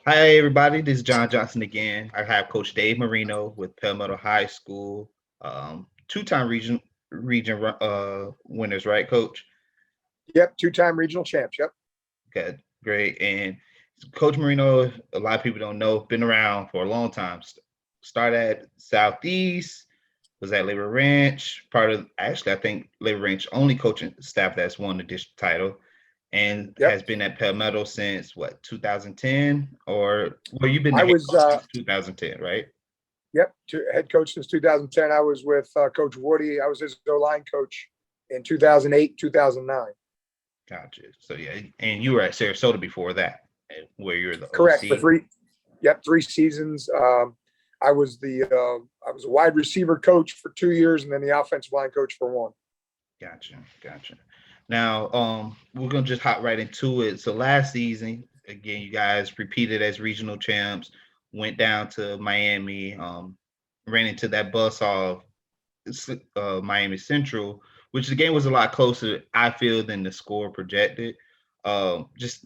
Hi, everybody. This is John Johnson again. I have Coach Dave Marino with Palmetto High School, two-time region winners, right, Coach? Yep, two-time regional champs. Yep. Good, great. And Coach Marino, a lot of people don't know, been around for a long time. Started at Southeast, was at Labor Ranch, part of actually I think Labor Ranch only coaching staff that's won the district title, and Yep. has been at Palmetto since what 2010 or well you've been the I head was, coach since 2010, right? yep, head coach since 2010. I was with Coach Woody. I was his O-line coach in 2008, 2009. Gotcha. So yeah, and you were at Sarasota before that, where you're the Correct. For OC. three seasons. I was a wide receiver coach for 2 years, and then the offensive line coach for one. Gotcha. Now, we're gonna just hop right into it. So last season, again, you guys repeated as regional champs, went down to Miami, ran into that bus off Miami Central, which the game was a lot closer, I feel, than the score projected. Just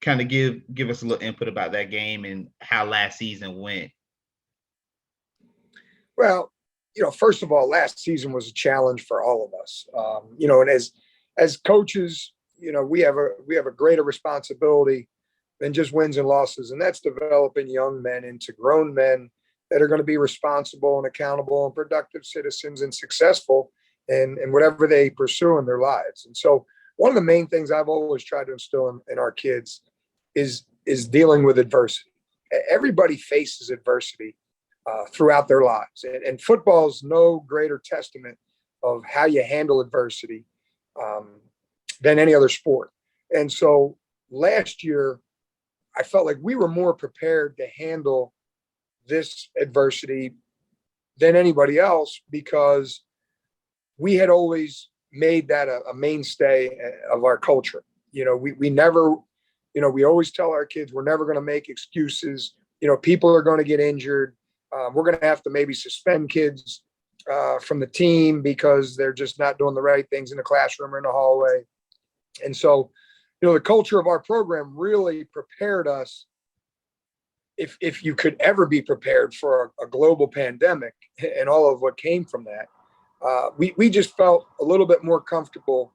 kind of give us a little input about that game and how last season went. Well, first of all, last season was a challenge for all of us. And as coaches, we have a greater responsibility than just wins and losses, and that's developing young men into grown men that are going to be responsible and accountable and productive citizens and successful in whatever they pursue in their lives. And so, one of the main things I've always tried to instill in our kids is dealing with adversity. Everybody faces adversity throughout their lives. And football is no greater testament of how you handle adversity than any other sport. And so last year, I felt like we were more prepared to handle this adversity than anybody else because we had always made that a mainstay of our culture. We never, we always tell our kids we're never going to make excuses. People are going to get injured. We're going to have to maybe suspend kids from the team because they're just not doing the right things in the classroom or in the hallway. And so, the culture of our program really prepared us, if you could ever be prepared for a global pandemic and all of what came from that. We just felt a little bit more comfortable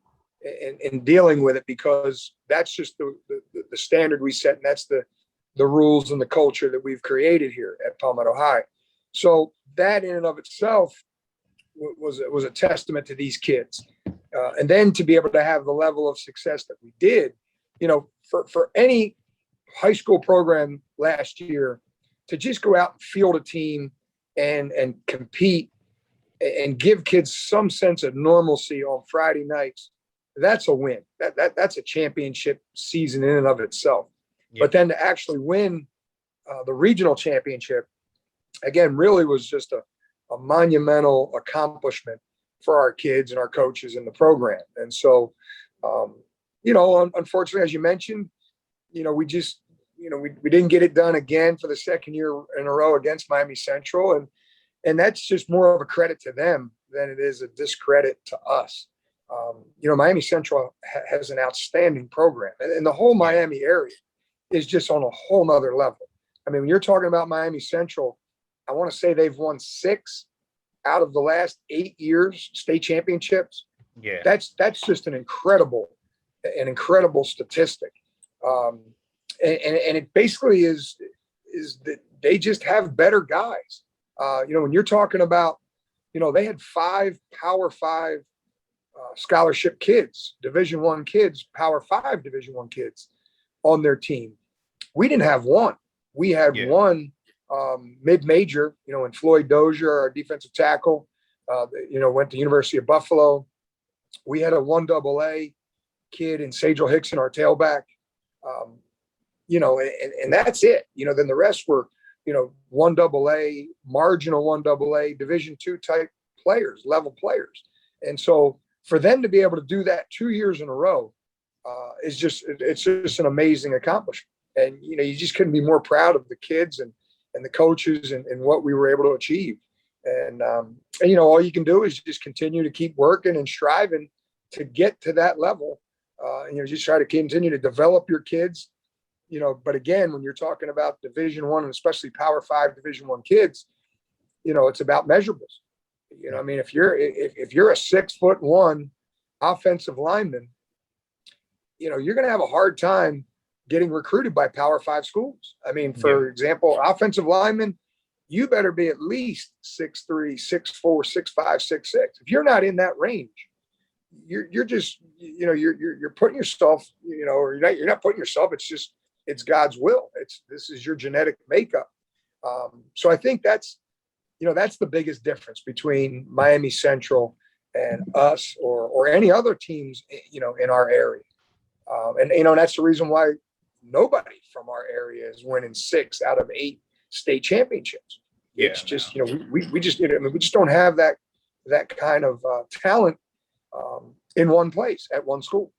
in dealing with it because that's just the standard we set, and that's the rules and the culture that we've created here at Palmetto High. So that in and of itself was a testament to these kids. And then to be able to have the level of success that we did, for any high school program last year to just go out and field a team and compete and give kids some sense of normalcy on Friday nights, that's a win. That's a championship season in and of itself. Yeah. But then to actually win the regional championship, again, really was just a monumental accomplishment for our kids and our coaches in the program. And so, unfortunately, as you mentioned, we just, we didn't get it done again for the second year in a row against Miami Central. And that's just more of a credit to them than it is a discredit to us. Miami Central has an outstanding program, and the whole Miami area is just on a whole nother level. I mean, when you're talking about Miami Central, I want to say they've won 6 out of the last 8 years state championships. Yeah, that's just an incredible statistic. And it basically is that they just have better guys. When you're talking about, they had 5 Power 5 scholarship kids, Division I kids, Power 5 Division I kids on their team. We didn't have one. We had one mid-major, in Floyd Dozier, our defensive tackle, went to University of Buffalo. We had a 1AA kid in Sajel Hickson, our tailback, and that's it. Then the rest were, 1AA, marginal 1AA, Division II type players, level players. And so for them to be able to do that 2 years in a row it's just an amazing accomplishment. And, you just couldn't be more proud of the kids and the coaches and what we were able to achieve. And all you can do is just continue to keep working and striving to get to that level. Just try to continue to develop your kids But again, when you're talking about Division I and especially Power Five Division I kids, it's about measurables. I mean, if you're a 6'1" offensive lineman, you're going to have a hard time getting recruited by Power Five schools. I mean, for example, offensive linemen, you better be at least 6'3", 6'4", 6'5", 6'6". If you're not in that range, you're just, you're putting yourself, or you're not putting yourself. It's God's will. This is your genetic makeup. So I think that's the biggest difference between Miami Central and us or any other teams, in our area. And that's the reason why nobody from our area is winning 6 out of 8 state championships. It's just, we just, we just don't have that kind of talent in one place at one school.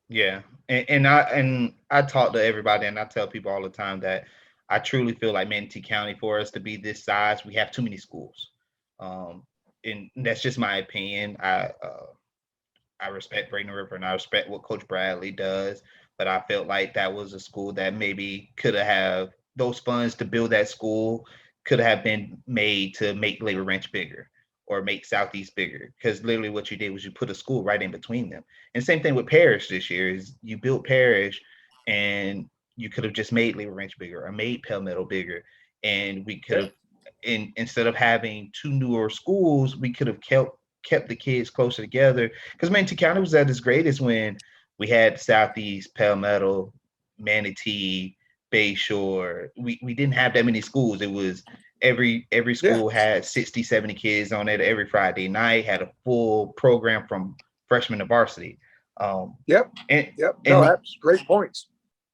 Yeah. And I talk to everybody, and I tell people all the time that I truly feel like Manatee County, for us to be this size, we have too many schools. And that's just my opinion. I respect Braden River and I respect what Coach Bradley does, but I felt like that was a school that maybe could have those funds to build that school could have been made to make Labor Ranch bigger or make Southeast bigger. Because literally what you did was you put a school right in between them. And same thing with Parrish this year is you built Parrish and you could have just made Labor Ranch bigger or made Palmetto bigger. And we could have, instead of having 2 newer schools, we could have kept the kids closer together, because Manatee County was at its greatest when we had Southeast, Palmetto, Manatee, Bayshore. We didn't have that many schools. It was every school had 60, 70 kids on it every Friday night, had a full program from freshman to varsity. No, that's great points.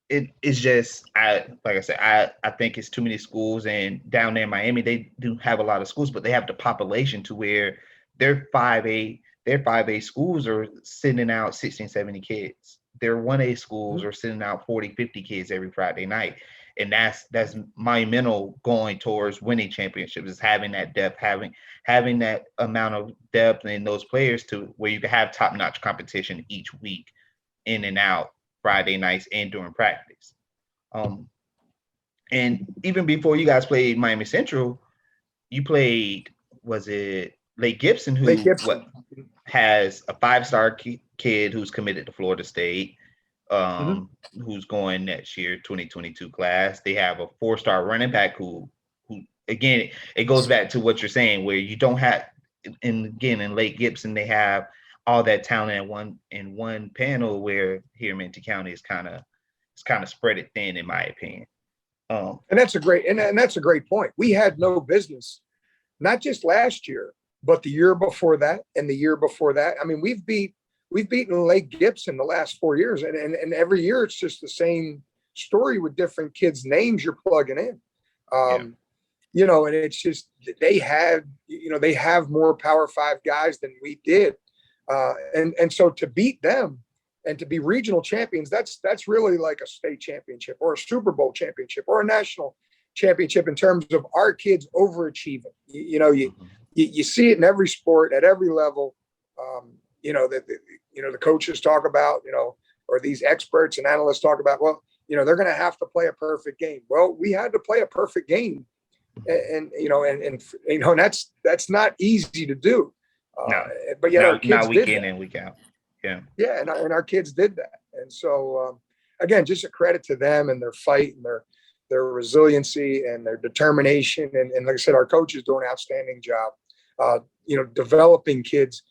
It's just, like I said, I think it's too many schools, and down there in Miami, they do have a lot of schools, but they have the population to where their 5A schools are sending out 16, 70 kids. Their 1A schools are sending out 40, 50 kids every Friday night. And that's monumental going towards winning championships, is having that depth, having that amount of depth in those players to where you can have top-notch competition each week in and out Friday nights and during practice. And even before you guys played Miami Central, you played, was it Lake Gibson, who has a 5-star kid who's committed to Florida State, who's going next year, 2022 class. They have a 4-star running back who again, it goes back to what you're saying, where you don't have, and again, in Lake Gibson, they have all that talent in one panel, where here in Manatee County is kind of spread it thin, in my opinion. And that's a great point. We had no business, not just last year, but the year before that and the year before that. I mean, we've beaten Lake Gibson the last 4 years, and every year it's just the same story with different kids' names you're plugging in. And it's just they have more Power 5 guys than we did, and so to beat them and to be regional champions, that's really like a state championship or a Super Bowl championship or a national championship in terms of our kids overachieving. You see it in every sport at every level. The coaches talk about, or these experts and analysts talk about, well, they're going to have to play a perfect game. Well, we had to play a perfect game, and that's not easy to do. But our kids not week did in that. and week out. And our kids did that. And so again, just a credit to them and their fight and their resiliency and their determination. And like I said, our coaches do an outstanding job, developing kids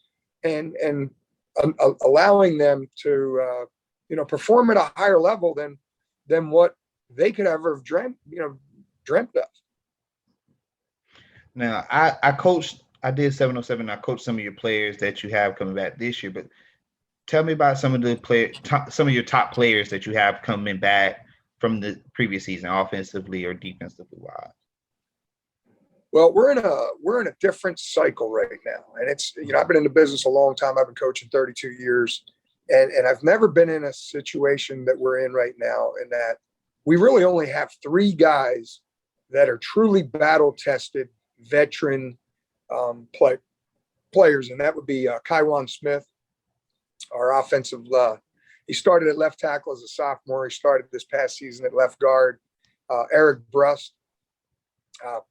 and allowing them to, perform at a higher level than what they could ever have dreamt of. Now, I did 707. I coached some of your players that you have coming back this year, but tell me about some of your top players that you have coming back from the previous season, offensively or defensively wise. Well, we're in a different cycle right now, and it's I've been in the business a long time. I've been coaching 32 years, and I've never been in a situation that we're in right now, in that we really only have 3 guys that are truly battle-tested veteran players, and that would be Kywan Smith, our offensive He started at left tackle as a sophomore. He started this past season at left guard. Eric Brust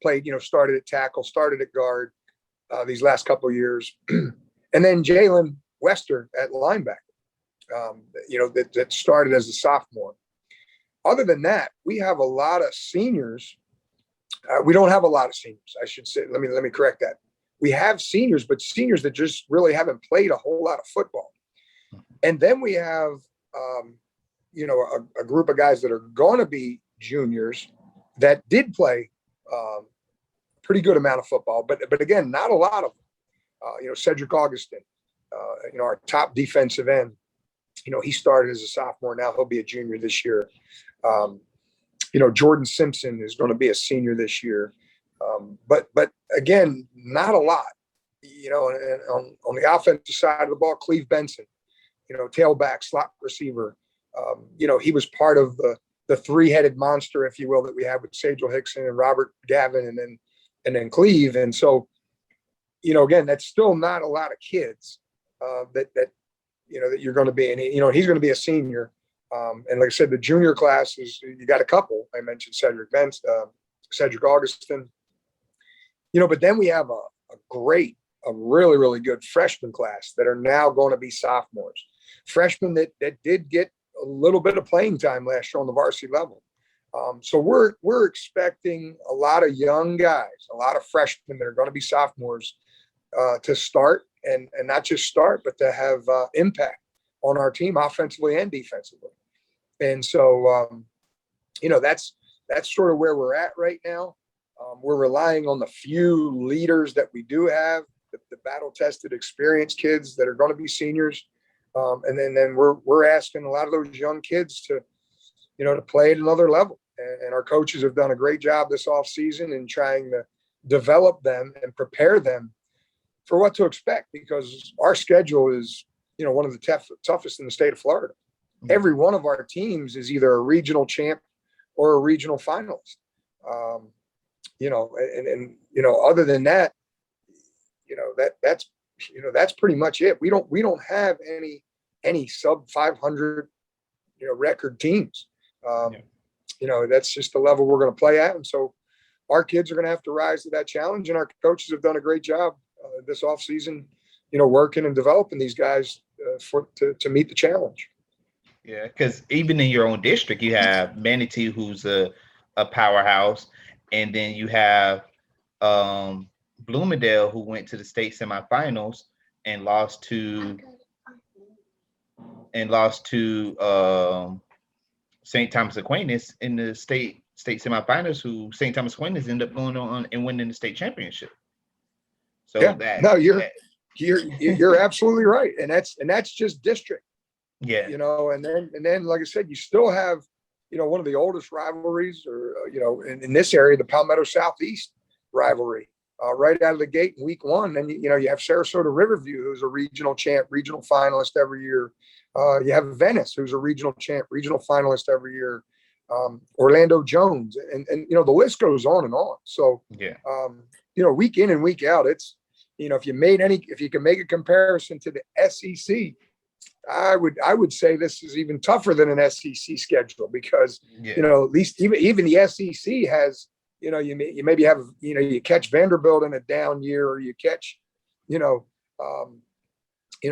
played, started at tackle, started at guard these last couple of years. And then Jalen Wester at linebacker, that started as a sophomore. Other than that, we have a lot of seniors. We don't have a lot of seniors, I should say. Let me correct that. We have seniors, but seniors that just really haven't played a whole lot of football. And then we have, a group of guys that are going to be juniors that did play pretty good amount of football, but again, not a lot of them. Cedric Augustin, our top defensive end, he started as a sophomore. Now he'll be a junior this year. Jordan Simpson is going to be a senior this year. But again, not a lot, and on the offensive side of the ball, Cleve Benson, tailback, slot receiver. He was part of the three-headed monster, if you will, that we have with Sajel Hickson and Robert Gavin and then Cleve. And so, again, that's still not a lot of kids that you're going to be. And, he's going to be a senior. And like I said, the junior class is, you got a couple. I mentioned Cedric Augustin, but then we have a really, really good freshman class that are now going to be sophomores. Freshmen that did get a little bit of playing time last year on the varsity level. So we're expecting a lot of young guys, a lot of freshmen that are going to be sophomores to start and not just start, but to have impact on our team offensively and defensively. And so, that's sort of where we're at right now. We're relying on the few leaders that we do have, the battle-tested, experienced kids that are going to be seniors. And then we're asking a lot of those young kids to play at another level. And our coaches have done a great job this off season in trying to develop them and prepare them for what to expect, because our schedule is, one of the toughest in the state of Florida. Every one of our teams is either a regional champ or a regional finalist. Other than that, that's pretty much it. We don't have any sub 500, record teams. That's just the level we're going to play at. And so our kids are going to have to rise to that challenge. And our coaches have done a great job this off season, working and developing these guys to meet the challenge. Yeah, because even in your own district, you have Manatee, who's a powerhouse, and then you have Bloomingdale, who went to the state semifinals and lost to St. Thomas Aquinas in the state semifinals, who St. Thomas Aquinas ended up going on and winning the state championship. So you're absolutely right, and that's just district. Yeah. And then like I said, you still have, one of the oldest rivalries, or in this area, the Palmetto Southeast rivalry, right out of the gate in week one. Then you have Sarasota Riverview, who's a regional champ, regional finalist every year. You have Venice, who's a regional champ, regional finalist every year. Orlando Jones, and the list goes on and on. So week in and week out, it's if you can make a comparison to the SEC, I would say this is even tougher than an SEC schedule, because at least even the SEC has, you maybe have, you catch Vanderbilt in a down year, or you catch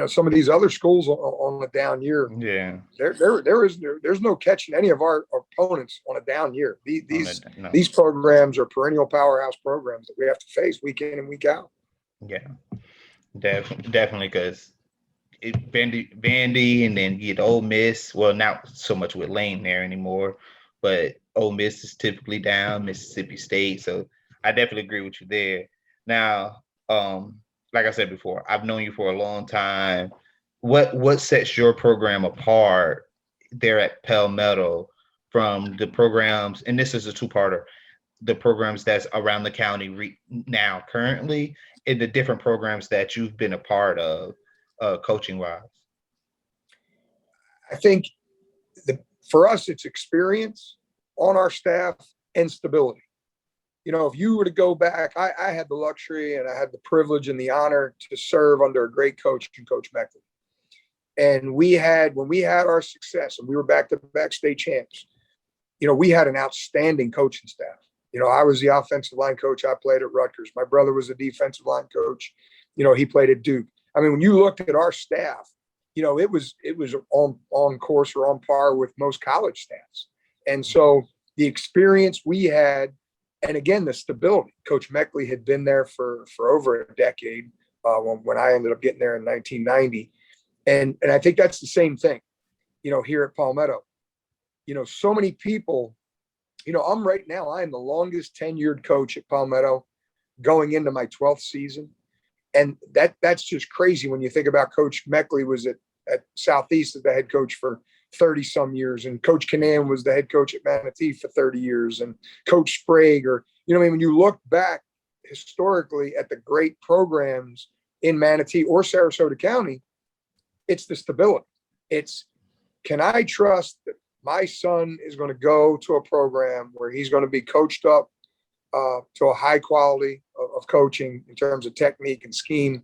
some of these other schools on a down year. Yeah, there's no catching any of our opponents on a down year. These programs are perennial powerhouse programs that we have to face week in and week out. Yeah, definitely, because Vandy, and then you get Ole Miss. Well, not so much with Lane there anymore, but Ole Miss is typically down, Mississippi State. So I definitely agree with you there. Now, like I said before, I've known you for a long time. What sets your program apart there at Palmetto from the programs? And this is a two-parter: the programs that's around the county now currently, and the different programs that you've been a part of, coaching wise. I think for us, it's experience on our staff and stability. If you were to go back, I had the luxury and I had the privilege and the honor to serve under a great coach, Coach Meckley. And when we had our success and we were back-to-back state champs, we had an outstanding coaching staff. I was the offensive line coach. I played at Rutgers. My brother was a defensive line coach. He played at Duke. I mean, when you looked at our staff, it was on course or on par with most college staffs. And so the experience we had, and again, the stability. Coach Meckley had been there for over a decade when I ended up getting there in 1990. And I think that's the same thing, here at Palmetto. So many people, I'm the longest tenured coach at Palmetto going into my 12th season. And that's just crazy when you think about Coach Meckley was at Southeast as the head coach for 30 some years. And Coach Canan was the head coach at Manatee for 30 years. And Coach Sprague, when you look back historically at the great programs in Manatee or Sarasota County, it's the stability. It's, can I trust that my son is going to go to a program where he's going to be coached up to a high quality of coaching in terms of technique and scheme,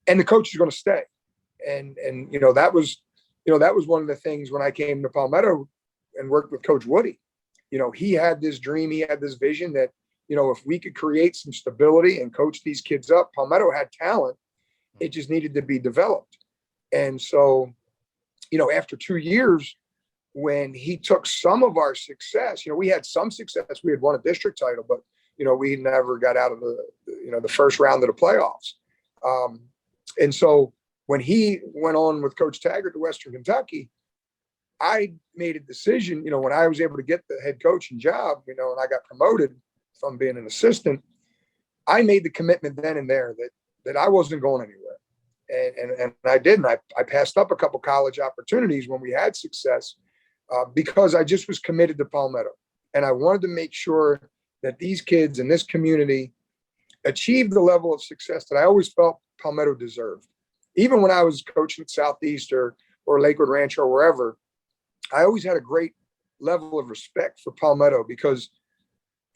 and the coach is going to stay. And that was one of the things when I came to Palmetto and worked with Coach Woody. He had this dream, he had this vision that, if we could create some stability and coach these kids up, Palmetto had talent. It just needed to be developed. And so, after 2 years, when he took some of our success, we had some success. We had won a district title, but, we never got out of the first round of the playoffs. And so when he went on with Coach Taggart to Western Kentucky, I made a decision, when I was able to get the head coaching job, and I got promoted from being an assistant, I made the commitment then and there that I wasn't going anywhere. And I didn't. I passed up a couple college opportunities when we had success because I just was committed to Palmetto. And I wanted to make sure that these kids in this community achieved the level of success that I always felt Palmetto deserved. Even when I was coaching at Southeast or Lakewood Ranch or wherever, I always had a great level of respect for Palmetto because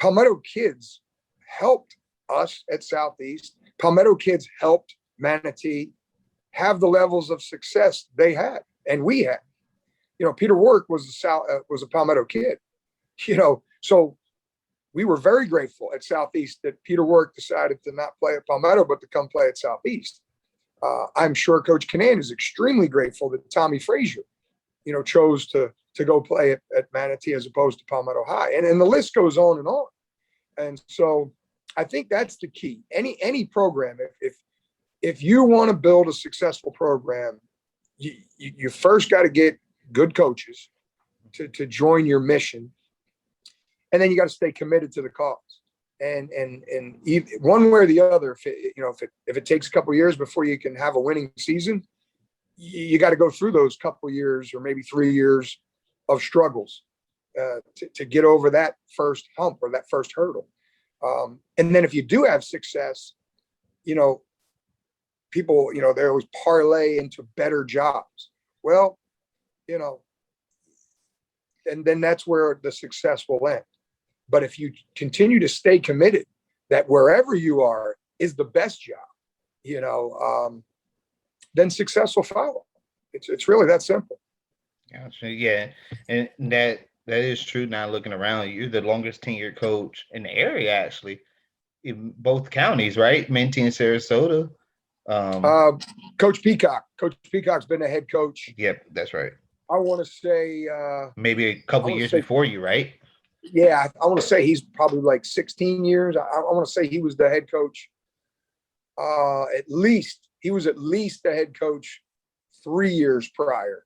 Palmetto kids helped us at Southeast. Palmetto kids helped Manatee have the levels of success they had and we had. Peter Work was a Palmetto kid. So we were very grateful at Southeast that Peter Work decided to not play at Palmetto but to come play at Southeast. I'm sure Coach Canan is extremely grateful that Tommy Frazier, chose to go play at Manatee as opposed to Palmetto High, and the list goes on and on. And so I think that's the key. Any program, if you want to build a successful program, you first got to get good coaches to join your mission, and then you got to stay committed to the cause. And one way or the other, if it takes a couple of years before you can have a winning season, you got to go through those couple of years or maybe 3 years of struggles to get over that first hump or that first hurdle. And then if you do have success, people, they always parlay into better jobs. Well, and then that's where the success will end. But if you continue to stay committed that wherever you are is the best job, then success will follow. It's really that simple. Gotcha. Yeah. And that is true. Now looking around, you're the longest tenured coach in the area, actually, in both counties, right? Manatee and Sarasota. Coach Peacock. Coach Peacock's been a head coach. Yep, that's right. I want to say maybe a couple years before you, right? Yeah, I want to say he's probably like 16 years. I want to say he was the head coach. He was at least the head coach 3 years prior.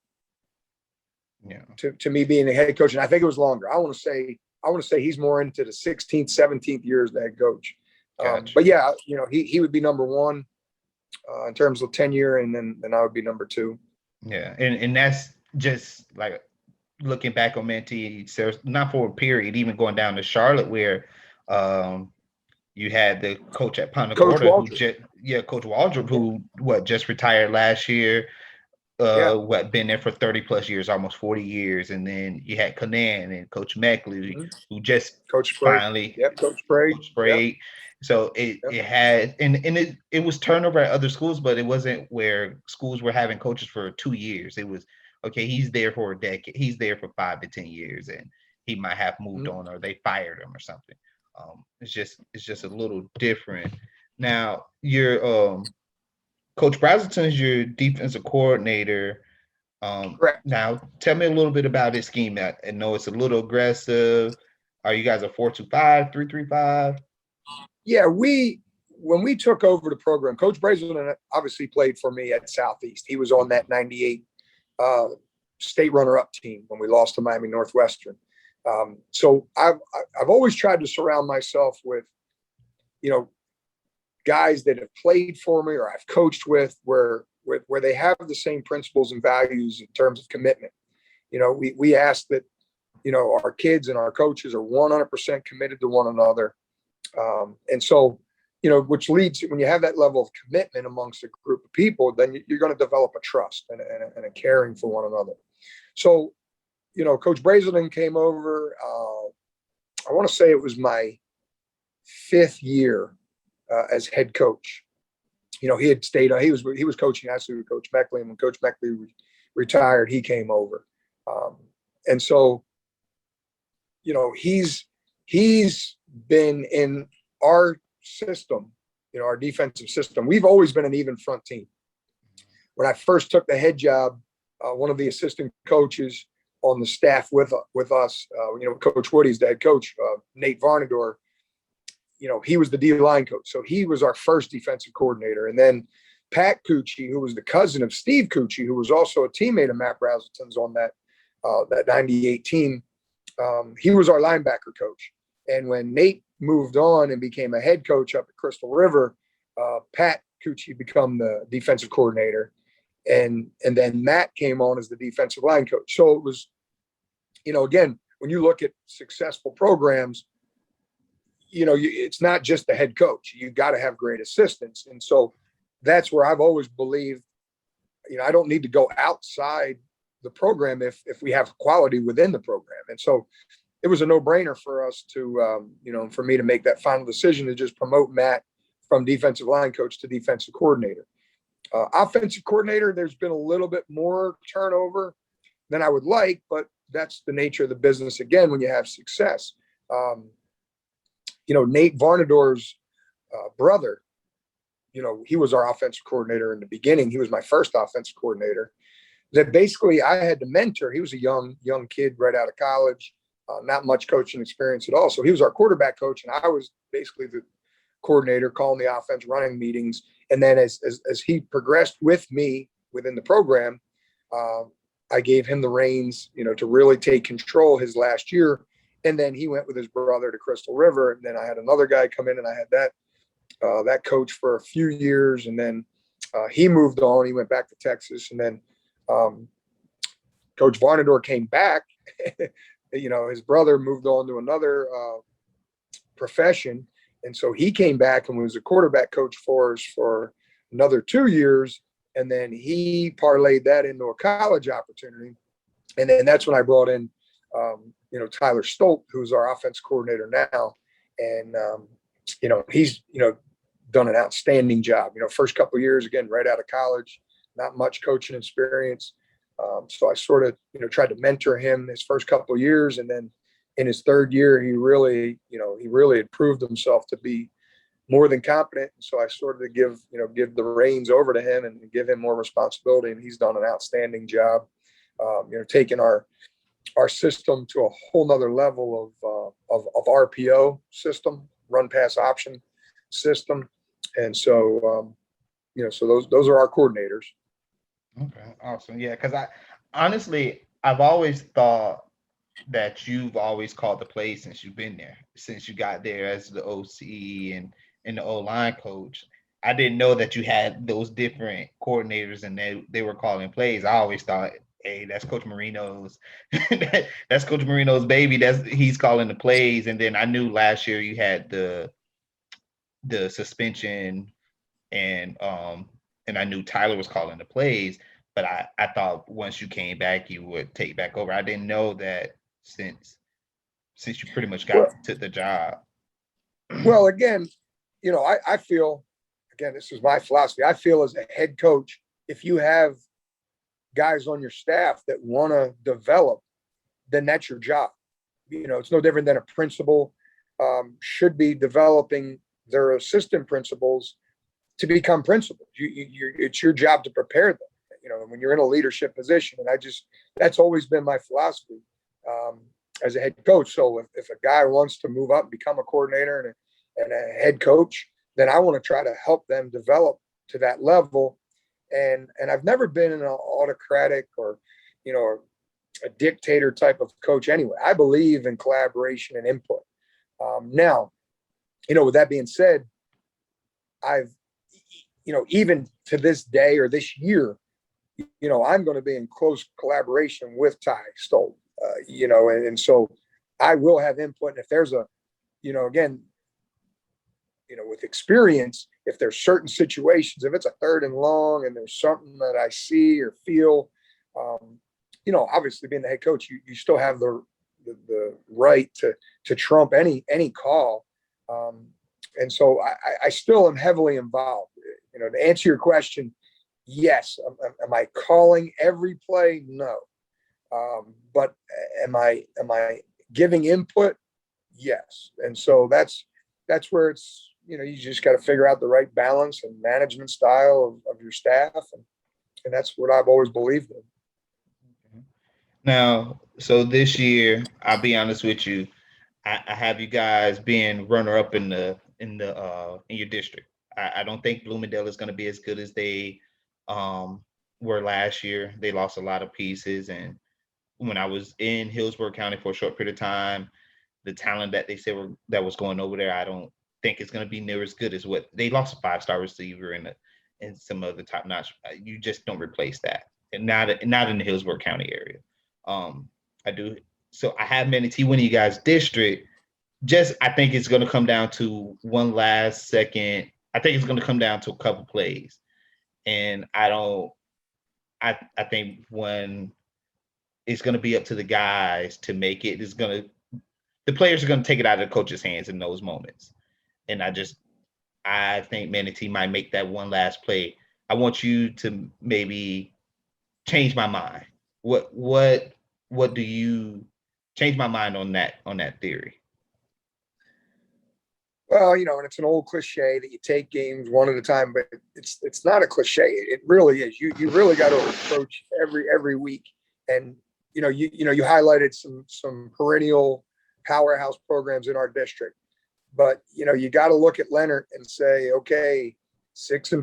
Yeah. To me being a head coach, and I think it was longer. I want to say he's more into the 16th, 17th years the head coach. Gotcha. But yeah, he would be number one in terms of tenure, and then I would be number two. Yeah, and that's just like looking back on Manatee, not for a period, even going down to Charlotte, where you had the coach at Punta Gorda, Coach Waldrop, who just retired last year. Been there for 30 plus years, almost 40 years. And then you had Canan and Coach Meckley, who just Coach finally, Coach Sprague. So it had and it was turnover at other schools, but it wasn't where schools were having coaches for 2 years. It was okay, he's there for a decade, he's there for 5 to 10 years, and he might have moved Mhm. on or they fired him or something. It's just a little different. Now your Coach Brazelton is your defensive coordinator. Correct. Now tell me a little bit about his scheme. I know it's a little aggressive. Are you guys a 4-2-5, 3-3-5? Yeah, when we took over the program, Coach Brazelton obviously played for me at Southeast. He was on that '98 uh, state runner-up team when we lost to Miami Northwestern. So I've always tried to surround myself with, you know, guys that have played for me or I've coached with where they have the same principles and values in terms of commitment. We ask that, our kids and our coaches are 100% committed to one another. And so, which leads, when you have that level of commitment amongst a group of people, then you're going to develop a trust and a caring for one another. So, Coach Brazelton came over. I want to say it was my 5th year as head coach. He had stayed. He was coaching actually with Coach Meckley, and when Coach Meckley retired, he came over. And so, he's been in our system, our defensive system. We've always been an even front team. When I first took the head job, one of the assistant coaches on the staff with us, Coach Woody's the head coach, Nate Varnador, he was the D-line coach. So he was our first defensive coordinator. And then Pat Cucci, who was the cousin of Steve Cucci, who was also a teammate of Matt Brazelton's on that 98 team, he was our linebacker coach. And when Nate moved on and became a head coach up at Crystal River, Pat Cucci became the defensive coordinator. And then Matt came on as the defensive line coach. So it was, again, when you look at successful programs, it's not just the head coach. You got to have great assistants. And so that's where I've always believed, I don't need to go outside the program if we have quality within the program. And so it was a no-brainer for us to, for me to make that final decision to just promote Matt from defensive line coach to defensive coordinator. Offensive coordinator, there's been a little bit more turnover than I would like, but that's the nature of the business again when you have success. Nate Varnador's brother, he was our offensive coordinator in the beginning. He was my first offensive coordinator. That basically I had to mentor. He was a young kid right out of college, not much coaching experience at all. So he was our quarterback coach, and I was basically the coordinator calling the offense, running meetings. And then as he progressed with me within the program, I gave him the reins, to really take control his last year. And then he went with his brother to Crystal River. And then I had another guy come in, and I had that coach for a few years. And then he moved on. He went back to Texas. And then Coach Varnador came back. His brother moved on to another profession. And so he came back and was a quarterback coach for us for another 2 years. And then he parlayed that into a college opportunity. And then that's when I brought in, Tyler Stolt, who's our offense coordinator now. And, he's, done an outstanding job. First couple of years, again, right out of college, not much coaching experience. So I sort of, tried to mentor him his first couple of years. And then in his 3rd year, he really had proved himself to be more than competent. So I sort of give the reins over to him and give him more responsibility. And he's done an outstanding job, taking our system to a whole nother level of RPO system, run pass option system. And so, so those are our coordinators. Okay, awesome. Yeah, because I've always thought that you've always called the play since you've been there, since you got there as the OC and the O-line coach. I didn't know that you had those different coordinators and they were calling plays. I always thought, hey, that's Coach Marino's that's Coach Marino's baby. He's calling the plays. And then I knew last year you had the suspension and I knew Tyler was calling the plays, but I thought once you came back you would take back over. I didn't know that since you pretty much Well, got to the job. well, again, I feel, again, this is my philosophy. I feel as a head coach, if you have guys on your staff that want to develop, then that's your job. It's no different than a principal should be developing their assistant principals to become principals. It's your job to prepare them. When you're in a leadership position, and that's always been my philosophy as a head coach. So if a guy wants to move up, and become a coordinator and a head coach, then I want to try to help them develop to that level. And I've never been an autocratic or a dictator type of coach anyway. I believe in collaboration and input. Now, with that being said, I've, even to this day or this year, I'm going to be in close collaboration with Ty Stoll, and so I will have input. And if there's again, with experience, if there's certain situations, if it's a 3rd and long and there's something that I see or feel, obviously being the head coach, you still have the right to trump any call. And so I still am heavily involved. To answer your question, yes. Am I calling every play? No. But am I giving input? Yes. And so that's where it's, you just got to figure out the right balance and management style of your staff. And that's what I've always believed in. Now, so this year, I'll be honest with you, I have you guys being runner up in your district. I don't think Bloomingdale is going to be as good as they were last year. They lost a lot of pieces, and when I was in Hillsborough County for a short period of time, the talent that they said that was going over there, I don't think it's going to be near as good as what they lost. A 5-star receiver and some other top notch. You just don't replace that, and not in the Hillsborough County area. I do. So I have Manatee winning you guys' district. I think it's going to come down to one last second. I think it's going to come down to a couple plays, and I think when it's going to be up to the guys to make it, the players are going to take it out of the coach's hands in those moments. And I think Manatee might make that one last play. I want you to maybe change my mind. What do you change my mind on that theory? Well, and it's an old cliche that you take games one at a time, but it's not a cliche. It really is. You really got to approach every week. And you highlighted some perennial powerhouse programs in our district, but you got to look at Leonard and say, okay, 6-4,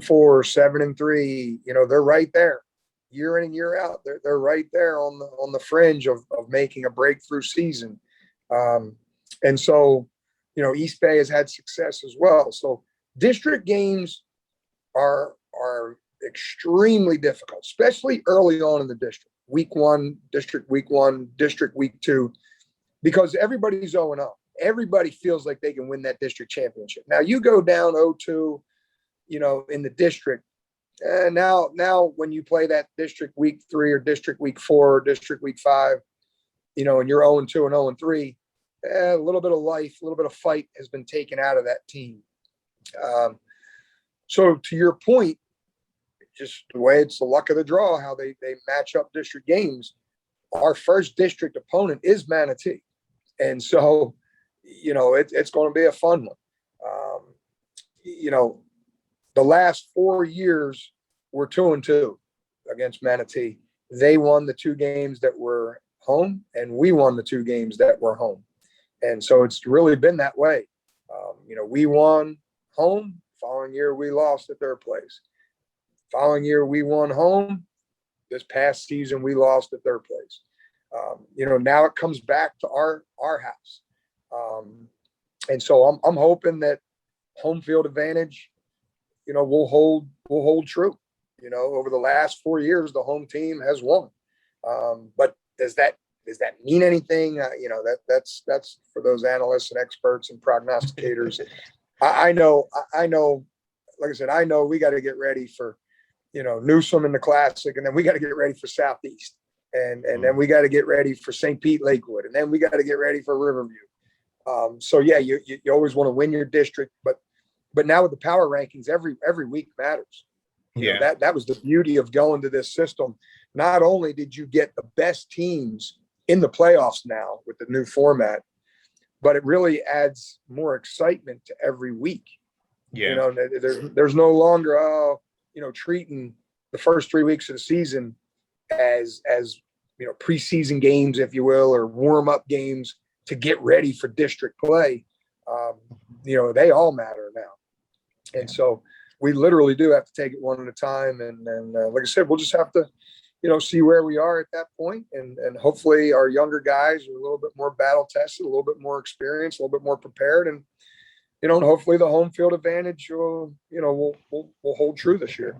7-3. They're right there, year in and year out. They're right there on the fringe of making a breakthrough season. And so, East Bay has had success as well. So district games are extremely difficult, especially early on in the district. Week 1, district week 1, district week 2, because everybody's 0-0. Everybody feels like they can win that district championship. Now you go down 0-2, in the district. And now when you play that district week 3 or district week 4 or district week 5, and you're 0-2 and 0-3, a little bit of life, a little bit of fight has been taken out of that team. So to your point, just the way it's the luck of the draw, how they match up district games. Our first district opponent is Manatee. And so, it's going to be a fun one. The last 4 years, we're 2-2 against Manatee. They won the 2 games that were home, and we won the 2 games that were home. And so it's really been that way. We won home. Following year, we lost at their place. Following year, we won home. This past season, we lost at their place. Now it comes back to our house. And so I'm hoping that home field advantage, will hold true. Over the last 4 years, the home team has won. But does that mean anything? That's for those analysts and experts and prognosticators. I know, like I said, I know we got to get ready for, Newsome in the Classic, and then we got to get ready for Southeast, and then we got to get ready for St. Pete Lakewood, and then we got to get ready for Riverview. So yeah, you always want to win your district, but But now with the power rankings, every week matters. Yeah. That was the beauty of going to this system. Not only did you get the best teams in the playoffs now with the new format, but it really adds more excitement to every week. Yeah. There's no longer treating the first 3 weeks of the season as preseason games, if you will, or warm up games to get ready for district play. They all matter now, and so we literally do have to take it one at a time. And like I said, we'll just have to see where we are at that point, and hopefully our younger guys are a little bit more battle tested, a little bit more experienced, a little bit more prepared, and hopefully the home field advantage will hold true this year.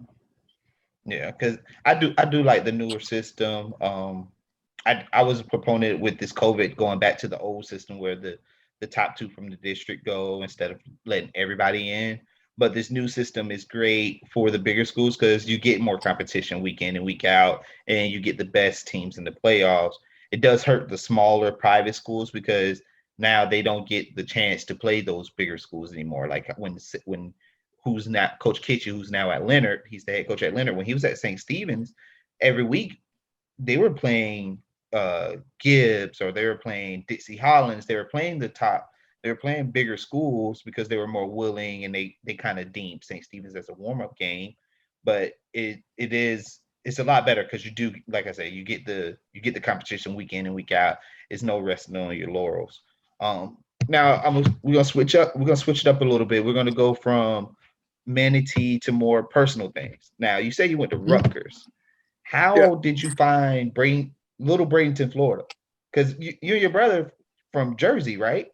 Yeah, because I do like the newer system. I was a proponent with this COVID going back to the old system where the top two from the district go instead of letting everybody in. But this new system is great for the bigger schools because you get more competition week in and week out, and you get the best teams in the playoffs. It does hurt the smaller private schools because now they don't get the chance to play those bigger schools anymore. Like when who's not Coach Kitchie, who's now at Leonard, he's the head coach at Leonard. When he was at St. Stephen's, every week they were playing Gibbs, or they were playing Dixie Hollins. They were playing bigger schools because they were more willing, and they kind of deemed St. Stephen's as a warm-up game. But it's a lot better because you do, like I said, you get the competition week in and week out. It's no resting on your laurels. Now we're gonna switch up. We're gonna switch it up a little bit. We're gonna go from Manatee to more personal things. Now, you say you went to Rutgers. How did you find Little Bradenton, Florida? Because you and your brother from Jersey, right?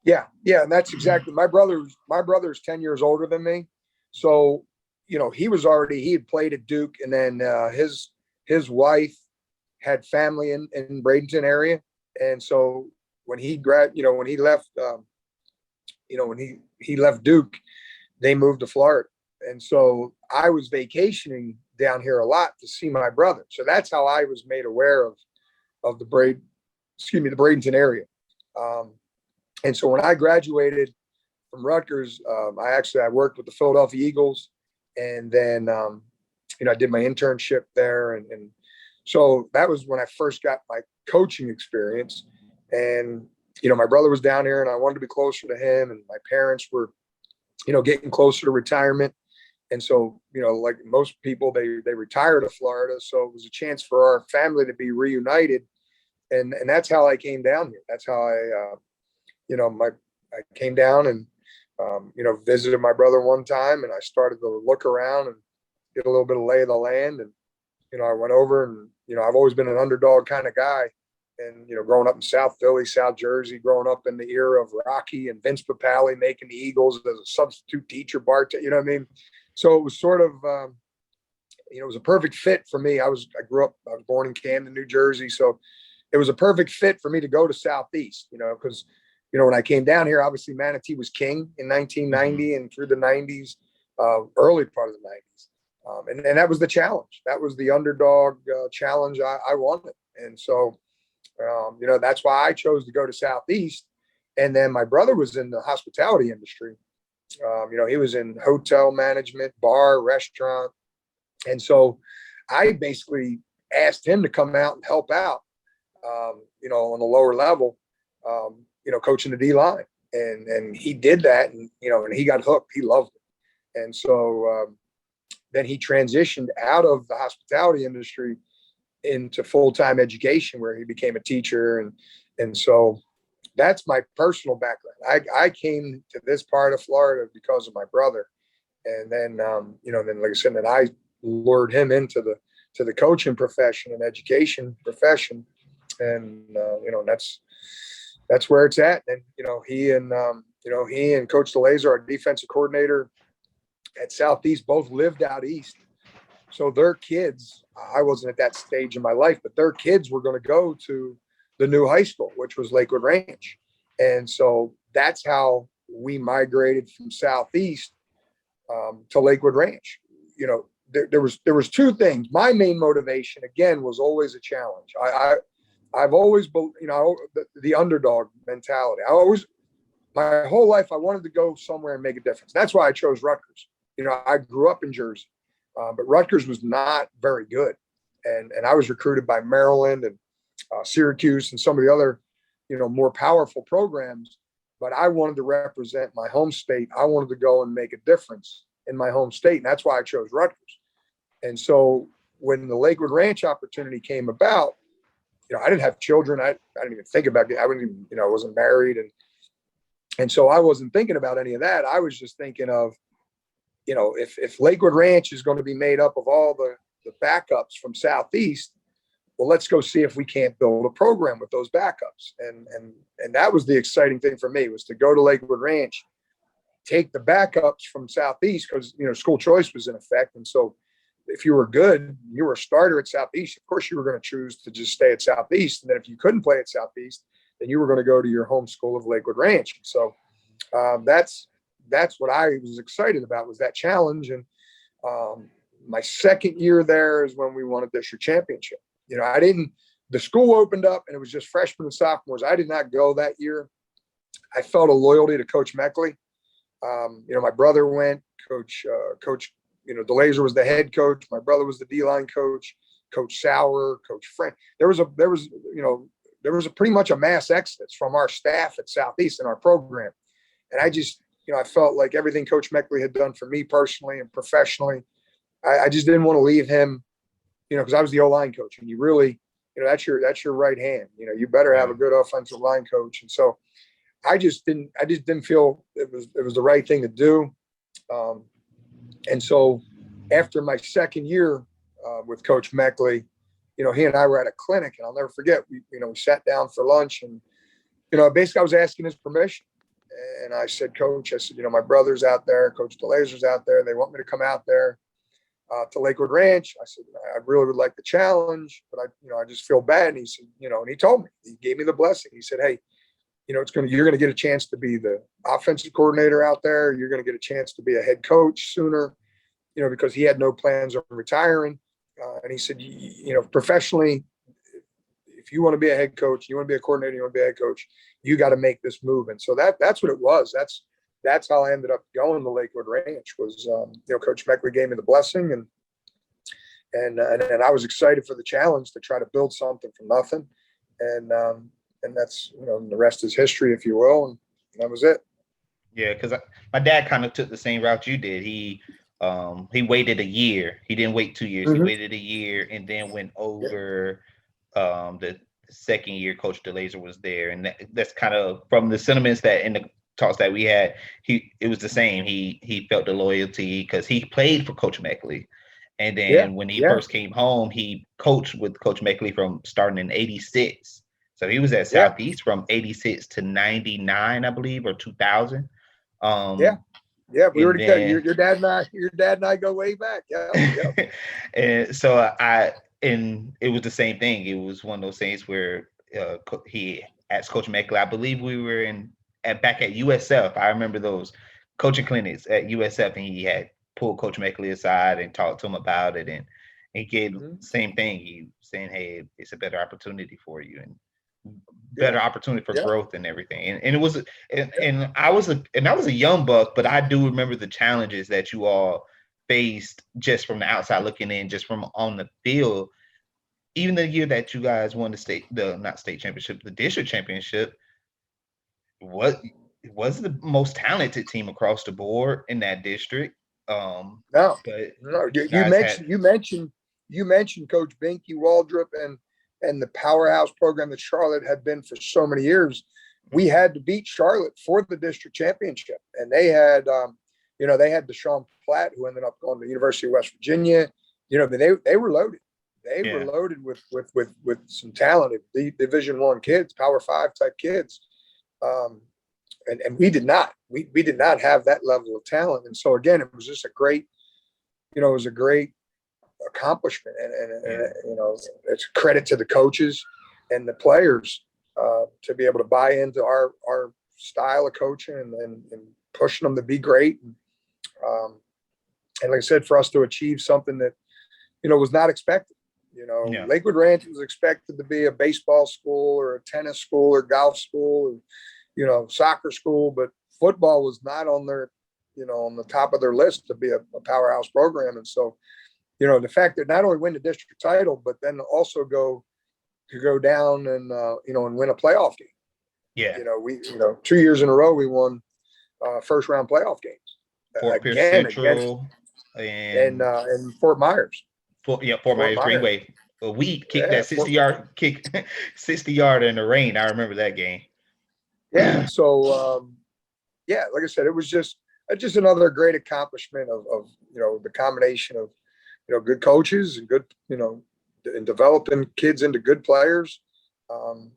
Yeah, and that's exactly my brother's 10 years older than me, so he had played at Duke, and then his wife had family in Bradenton area, and so when he left he left Duke, they moved to Florida, and so I was vacationing down here a lot to see my brother. So that's how I was made aware of the Bradenton area. And so when I graduated from Rutgers, I worked with the Philadelphia Eagles, and then I did my internship there, and so that was when I first got my coaching experience. And my brother was down here, and I wanted to be closer to him, and my parents were getting closer to retirement. And so, like most people, they retired to Florida. So it was a chance for our family to be reunited. And that's how I came down here. That's how I came down and, visited my brother one time, and I started to look around and get a little bit of lay of the land. And, I went over, and, I've always been an underdog kind of guy. And, growing up in South Philly, South Jersey, growing up in the era of Rocky and Vince Papale making the Eagles as a substitute teacher, bartender, you know what I mean? So it was sort of, it was a perfect fit for me. I was born in Camden, New Jersey. So it was a perfect fit for me to go to Southeast, because, when I came down here, obviously Manatee was king in 1990 and through the 90s, early part of the 90s. And that was the challenge. That was the underdog challenge I wanted. And so, that's why I chose to go to Southeast. And then my brother was in the hospitality industry. He was in hotel management, bar, restaurant. And so I basically asked him to come out and help out, on the lower level, coaching the D line. And he did that, and he got hooked. He loved it. And so then he transitioned out of the hospitality industry into full-time education, where he became a teacher. And so that's my personal background. I came to this part of Florida because of my brother. And then, then like I said, that I lured him into the coaching profession and education profession. And, that's where it's at. And, he and Coach DeLazer, our defensive coordinator at Southeast, both lived out east. So their kids, I wasn't at that stage in my life, but their kids were going to go to the new high school, which was Lakewood Ranch. And so that's how we migrated from Southeast to Lakewood Ranch. There was two things. My main motivation, again, was always a challenge. I've always, the underdog mentality. my whole life, I wanted to go somewhere and make a difference. That's why I chose Rutgers. I grew up in Jersey, but Rutgers was not very good. And I was recruited by Maryland and Syracuse and some of the other, more powerful programs. But I wanted to represent my home state. I wanted to go and make a difference in my home state. And that's why I chose Rutgers. And so when the Lakewood Ranch opportunity came about, I didn't have children. I didn't even think about it. I wouldn't even, I wasn't married. And so I wasn't thinking about any of that. I was just thinking of, if Lakewood Ranch is going to be made up of all the backups from Southeast, well, let's go see if we can't build a program with those backups. And that was the exciting thing for me, was to go to Lakewood Ranch, take the backups from Southeast, because, school choice was in effect. And so if you were good, you were a starter at Southeast, of course you were going to choose to just stay at Southeast. And then if you couldn't play at Southeast, then you were going to go to your home school of Lakewood Ranch. So that's what I was excited about, was that challenge. And my second year there is when we won a district championship. The school opened up and it was just freshmen and sophomores. I did not go that year. I felt a loyalty to Coach Meckley. My brother went, Coach DeLazer was the head coach. My brother was the D-line coach, Coach Sauer, Coach Frank. There was a pretty much a mass exodus from our staff at Southeast in our program. And I just, I felt like everything Coach Meckley had done for me personally and professionally, I just didn't want to leave him, because I was the O-line coach, and you really, that's your right hand. You better have a good offensive line coach. And so I just didn't feel it was the right thing to do. And so after my second year with Coach Meckley, he and I were at a clinic, and I'll never forget, we sat down for lunch, and, basically I was asking his permission. And I said, Coach, my brother's out there, Coach DeLazer's out there. They want me to come out there to Lakewood Ranch. I said, I really would like the challenge, but I just feel bad. And he said, and he told me, he gave me the blessing. He said, hey, you're going to get a chance to be the offensive coordinator out there. You're going to get a chance to be a head coach sooner, because he had no plans on retiring. And he said, professionally, if you want to be a head coach, you want to be a coordinator, you want to be a head coach, you got to make this move. And so that's what it was. That's how I ended up going to Lakewood Ranch, was, Coach Meckley gave me the blessing, and I was excited for the challenge to try to build something from nothing. And that's, the rest is history, if you will. And that was it. Yeah. Cause my dad kind of took the same route you did. He waited a year. He didn't wait 2 years. Mm-hmm. He waited a year and then went over the second year Coach DeLazer was there. And that's kind of from the sentiments that in the talks that we had, it was the same. He felt the loyalty because he played for Coach Meckley. And then when he first came home, he coached with Coach Meckley from starting in 86. So he was at Southeast from 86 to 99, I believe, or 2000. Yeah, we already got your dad and I go way back. Yeah. And so and it was the same thing. It was one of those things where he asked Coach Meckley. I believe we were back at USF. I remember those coaching clinics at USF, and he had pulled Coach Meckley aside and talked to him about it, and he gave the same thing. He saying, "Hey, it's a better opportunity for you, and better opportunity for growth and everything." And it was, and I was a young buck, but I do remember the challenges that you all faced just from the outside looking in, just from on the field. Even the year that you guys won the district championship, what was the most talented team across the board in that district. No. You mentioned Coach Binky Waldrop and the powerhouse program that Charlotte had been for so many years. We had to beat Charlotte for the district championship, and they had Deshaun Platt, who ended up going to the University of West Virginia. They were loaded. They were loaded with some talented Division I kids, Power 5 type kids. And we did not. We did not have that level of talent. And so again, it was just a great accomplishment. And it's a credit to the coaches and the players to be able to buy into our style of coaching and pushing them to be great. And like I said, for us to achieve something that, was not expected. Lakewood Ranch was expected to be a baseball school or a tennis school or golf school. soccer school, but football was not on their, on the top of their list to be a powerhouse program. And so, the fact that not only win the district title, but then also go down and, and win a playoff game. Yeah. We, 2 years in a row, we won first round playoff games. Fort Pierce Central and Fort Myers. Fort Myers Greenway. A weed kick that 60-yard kick, 60-yard in the rain. I remember that game. Yeah. So, like I said, it was just another great accomplishment of the combination of, good coaches and good, and developing kids into good players. And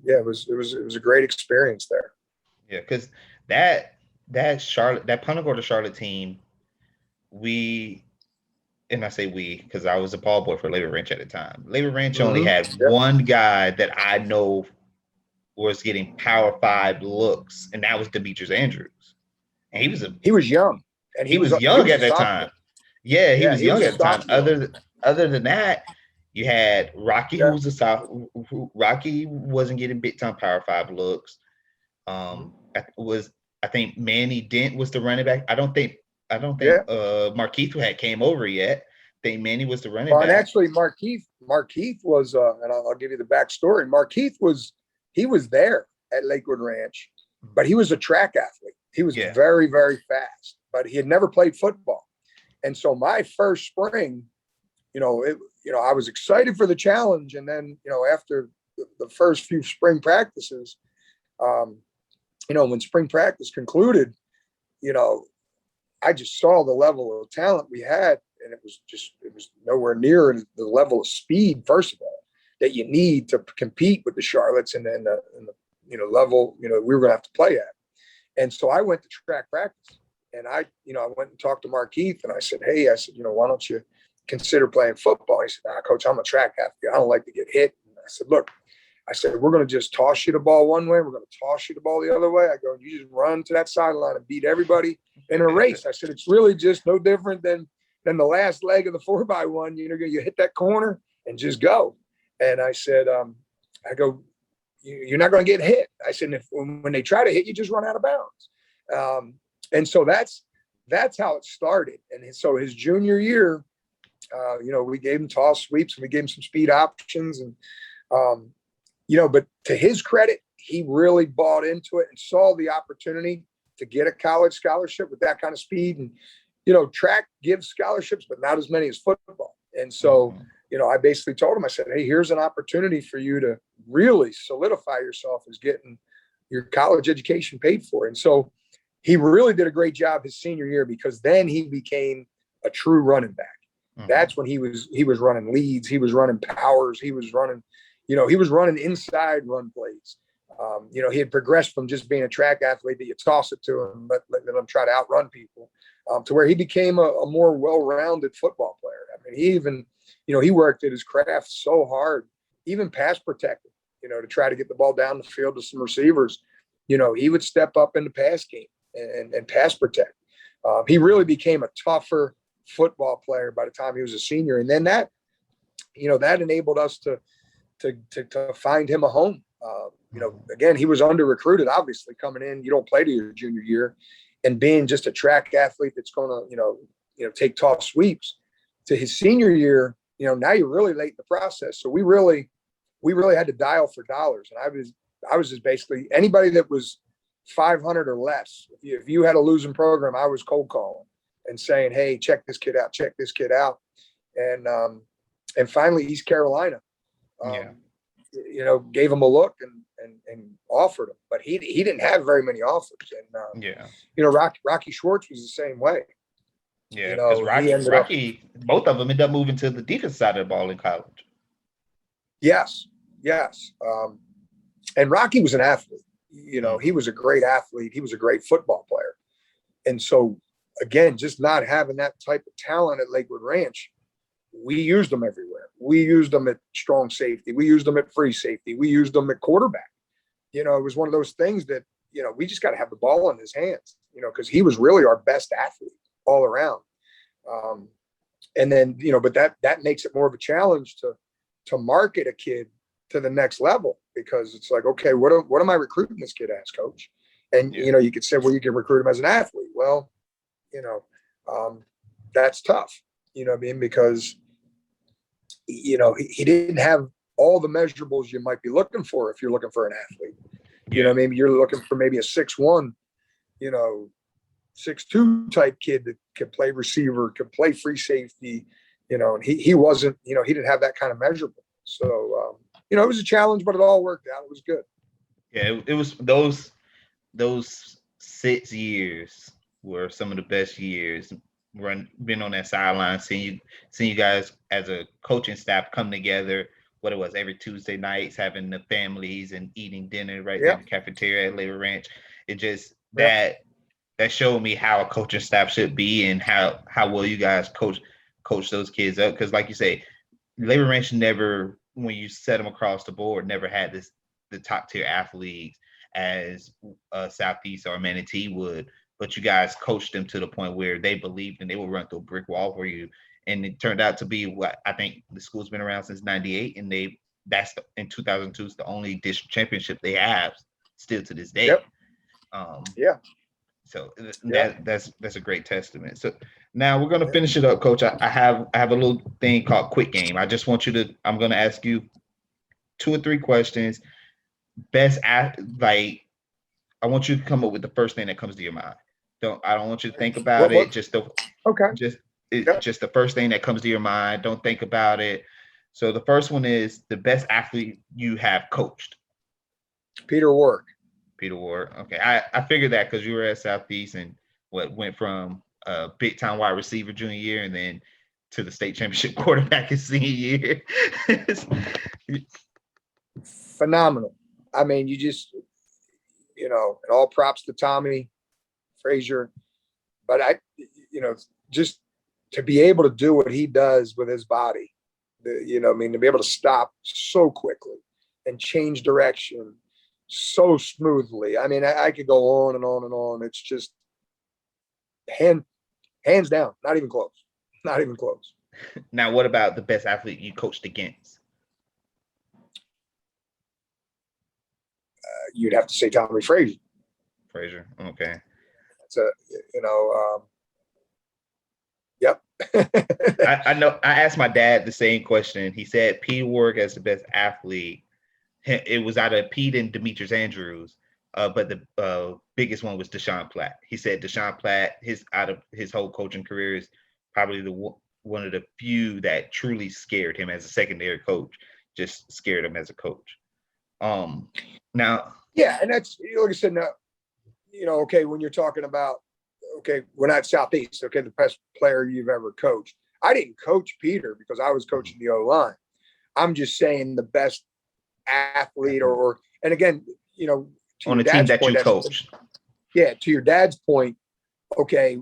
yeah, it was a great experience there. Yeah. Cause that Punta Gorda Charlotte team, and I say we, because I was a ball boy for Labor Ranch at the time. Labor Ranch only had one guy that I know was getting Power 5 looks, and that was Demetrius Andrews. And he was young, and he was young at that time. Yeah, he was young at the time. Other than that, you had Rocky, who was a sophomore. Rocky wasn't getting big time Power 5 looks. I think Manny Dent was the running back. I don't think Markeith had came over yet. I think Manny was the running back. And actually Markeith was, and I'll give you the backstory. Markeith was there at Lakewood Ranch, but he was a track athlete. He was very, very fast, but he had never played football. And so my first spring, I was excited for the challenge. And then, after the first few spring practices, when spring practice concluded, I just saw the level of talent we had, and it was nowhere near the level of speed, first of all, that you need to compete with the Charlottes and then the level, we were going to have to play at. And so I went to track practice, and I went and talked to Markeith, and I said, hey, why don't you consider playing football? He said, coach, I'm a track athlete. I don't like to get hit. And I said, look, we're going to just toss you the ball one way. We're going to toss you the ball the other way. I go, you just run to that sideline and beat everybody in a race. I said, it's really just no different than the last leg of the 4x1. You hit that corner and just go. And I said, you're not going to get hit. I said, when they try to hit you, just run out of bounds. And so that's how it started. And so his junior year, we gave him toss sweeps and we gave him some speed options. And, but to his credit, he really bought into it and saw the opportunity to get a college scholarship with that kind of speed. And, track gives scholarships, but not as many as football. And so, I basically told him, I said, hey, here's an opportunity for you to really solidify yourself as getting your college education paid for. And so he really did a great job his senior year, because then he became a true running back. That's when he was running leads. He was running powers. He was running inside run plays. He had progressed from just being a track athlete that you toss it to him, let him try to outrun people, to where he became a more well-rounded football player. I mean, he even, he worked at his craft so hard, even pass protecting, to try to get the ball down the field to some receivers. He would step up in the pass game and pass protect. He really became a tougher football player by the time he was a senior. And then that enabled us to find him a home. Again, he was under recruited, obviously, coming in. You don't play to your junior year, and being just a track athlete that's going to, take toss sweeps. To his senior year, now you're really late in the process. So we really had to dial for dollars. And I was just basically anybody that was 500 or less. If you had a losing program, I was cold calling and saying, hey, check this kid out. And finally East Carolina, gave him a look and offered him, but he didn't have very many offers. And, Rocky Schwartz was the same way. Yeah. Because Rocky, both of them ended up moving to the defense side of the ball in college. Yes. And Rocky was an athlete. He was a great athlete. He was a great football player. And so, again, just not having that type of talent at Lakewood Ranch, we used them everywhere. We used them at strong safety. We used them at free safety. We used them at quarterback. It was one of those things that, we just got to have the ball in his hands, because he was really our best athlete all around. And then, but that makes it more of a challenge to market a kid to the next level. because it's like, okay, what am I recruiting this kid as, coach? And, Yeah. you could say, well, you can recruit him as an athlete. Well, you know, that's tough, you know what I mean? Because, he didn't have all the measurables you might be looking for if you're looking for an athlete. You know what I mean? You're looking for maybe a 6'1", 6'2" type kid that could play receiver, could play free safety, and he wasn't, he didn't have that kind of measurable. So, it was a challenge, but it all worked out. It was good. Yeah, it was those 6 years were some of the best years. Been on that sideline, seeing you guys as a coaching staff come together. What it was every Tuesday nights, having the families and eating dinner right there in the cafeteria at Labor Ranch. It just that showed me how a coaching staff should be and how well you guys coach those kids up. Because like you say, Labor Ranch never, when you set them across the board, never had the top tier athletes as Southeast or Manatee would. But you guys coached them to the point where they believed and they would run through a brick wall for you. And it turned out to be what I think the school's been around since '98, and in 2002 is the only district championship they have still to this day. Yep. So that's a great testament. So now we're gonna finish it up, Coach. I have a little thing called quick game. I just want you to. I'm gonna ask you 2 or 3 questions. I want you to come up with the first thing that comes to your mind. I don't want you to think about it. Just the first thing that comes to your mind. Don't think about it. So the first one is the best athlete you have coached. Peter Ward. Okay, I figured that because you were at Southeast and went from a big time wide receiver junior year and then to the state championship quarterback his senior year. Phenomenal. I mean, you just, and all props to Tommy, Frazier, but just to be able to do what he does with his body, to be able to stop so quickly and change direction so smoothly. I mean, I could go on and on and on. It's just hands down, not even close. Now, what about the best athlete you coached against? You'd have to say Tommy Frazier. Okay. That's yep. I know. I asked my dad the same question. He said Pete Ward as the best athlete. It was out of Pete and Demetrius Andrews, but the biggest one was Deshaun Platt. He said Deshaun Platt, out of his whole coaching career, is probably one of the few that truly scared him as a secondary coach. Just scared him as a coach. Now. Yeah, and that's, like I said, now, okay, when you're talking about, okay, we're not Southeast, okay, the best player you've ever coached. I didn't coach Peter because I was coaching the O-line. I'm just saying the best athlete and again, on the team that you coached. Yeah, to your dad's point, okay,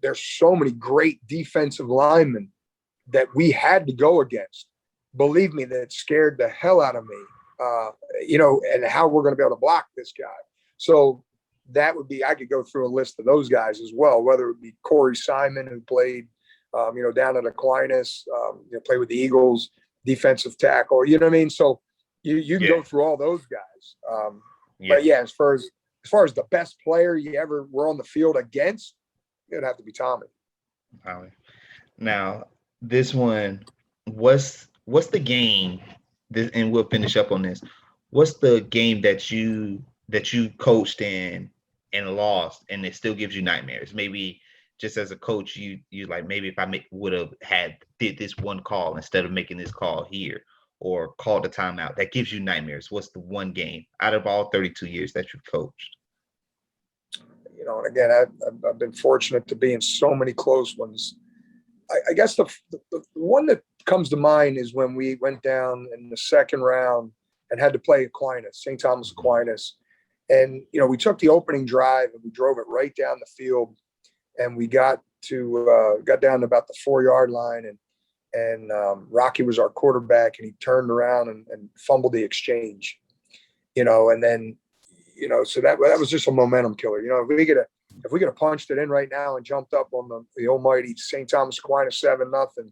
there's so many great defensive linemen that we had to go against. Believe me, that scared the hell out of me. And how we're going to be able to block this guy. So that would be, I could go through a list of those guys as well, whether it be Corey Simon, who played, down at Aquinas, played with the Eagles, defensive tackle, you know what I mean? So you can go through all those guys. But yeah, as far as the best player you ever were on the field against, it'd have to be Tommy. Now, this one, what's the game? And we'll finish up on this. What's the game that you coached in and lost, and it still gives you nightmares? Maybe just as a coach, you like, maybe if I would have did this one call instead of making this call here, or called a timeout, that gives you nightmares. What's the one game out of all 32 years that you've coached? And again, I've been fortunate to be in so many close ones. I guess the one that comes to mind is when we went down in the second round and had to play Aquinas, St. Thomas Aquinas. And, we took the opening drive and we drove it right down the field, and we got down to about the 4-yard line, and Rocky was our quarterback, and he turned around and fumbled the exchange, and then, so that was just a momentum killer. If we could have punched it in right now and jumped up on the almighty St. Thomas Aquinas 7-0,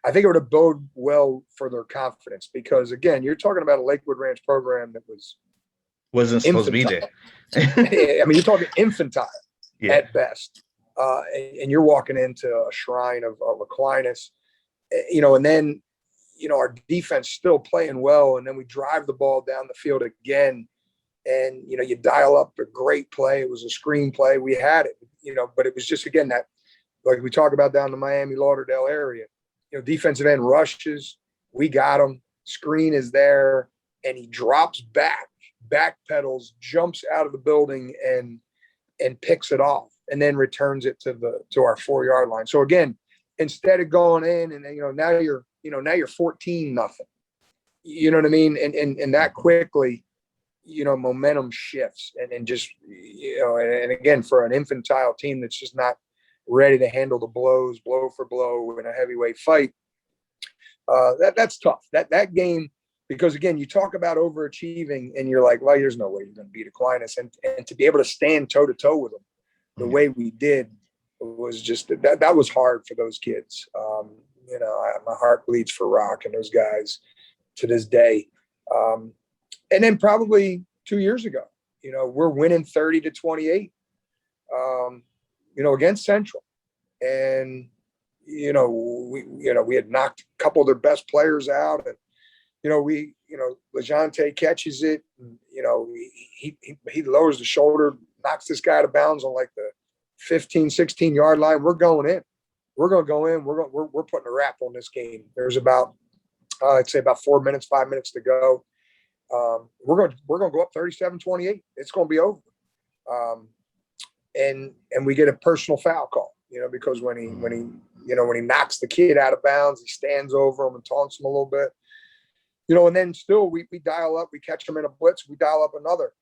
I think it would have bode well for their confidence because, again, you're talking about a Lakewood Ranch program that Wasn't supposed to be infantile. there. I mean, you're talking infantile Yeah. at best. And you're walking into a shrine of Aquinas, and then, our defense still playing well. And then we drive the ball down the field again. And, you dial up a great play. It was a screen play. We had it, but it was just, again, that, like we talk about down the Miami Lauderdale area, defensive end rushes. We got him. Screen is there. And he drops back pedals, jumps out of the building and picks it off and then returns it to our 4-yard line. So again, instead of going in and, now you're 14-0, you know what I mean? And that quickly, momentum shifts and just, and again, for an infantile team that's just not ready to handle the blows, blow for blow in a heavyweight fight, that's tough. That game, because again, you talk about overachieving and you're like, well, there's no way you're going to beat Aquinas. And to be able to stand toe to toe with them the way we did was just, that was hard for those kids. My heart bleeds for Rock and those guys to this day. And then probably 2 years ago, we're winning 30-28, against Central. And, we had knocked a couple of their best players out. And, LeJonte catches it. And, he lowers the shoulder, knocks this guy out of bounds on like the 15, 16-yard line. We're going in. We're going to go in. We're putting a wrap on this game. There's about, I'd say about 5 minutes to go. We're going to go up 37-28. It's going to be over. And we get a personal foul call, because when he knocks the kid out of bounds, he stands over him and taunts him a little bit, and then still we dial up, we catch him in a blitz. We dial up another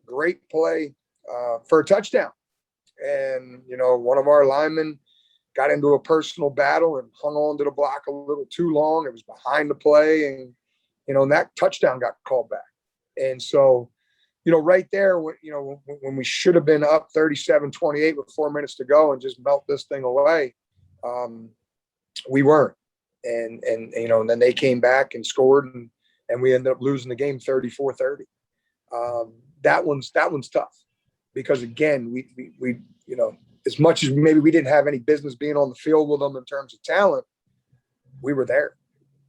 great play, for a touchdown. And, one of our linemen got into a personal battle and hung on to the block a little too long. It was behind the play and, and that touchdown got called back. And so, right there, when we should have been up 37-28 with 4 minutes to go and just melt this thing away, we weren't. And then they came back and scored and we ended up losing the game 34-30. That one's tough because again, we as much as maybe we didn't have any business being on the field with them in terms of talent, we were there.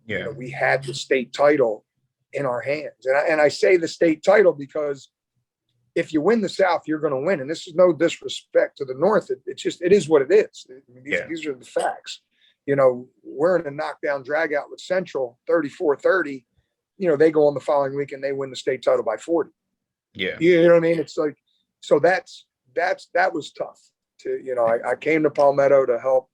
Yeah. We had the state title in our hands. And I say the state title because if you win the South, you're going to win. And this is no disrespect to the North. It is what it is. These are the facts. We're in a knockdown drag out with Central 34-30. They go on the following week and they win the state title by 40. Yeah. You know what I mean? It's like, so that was tough I came to Palmetto to help,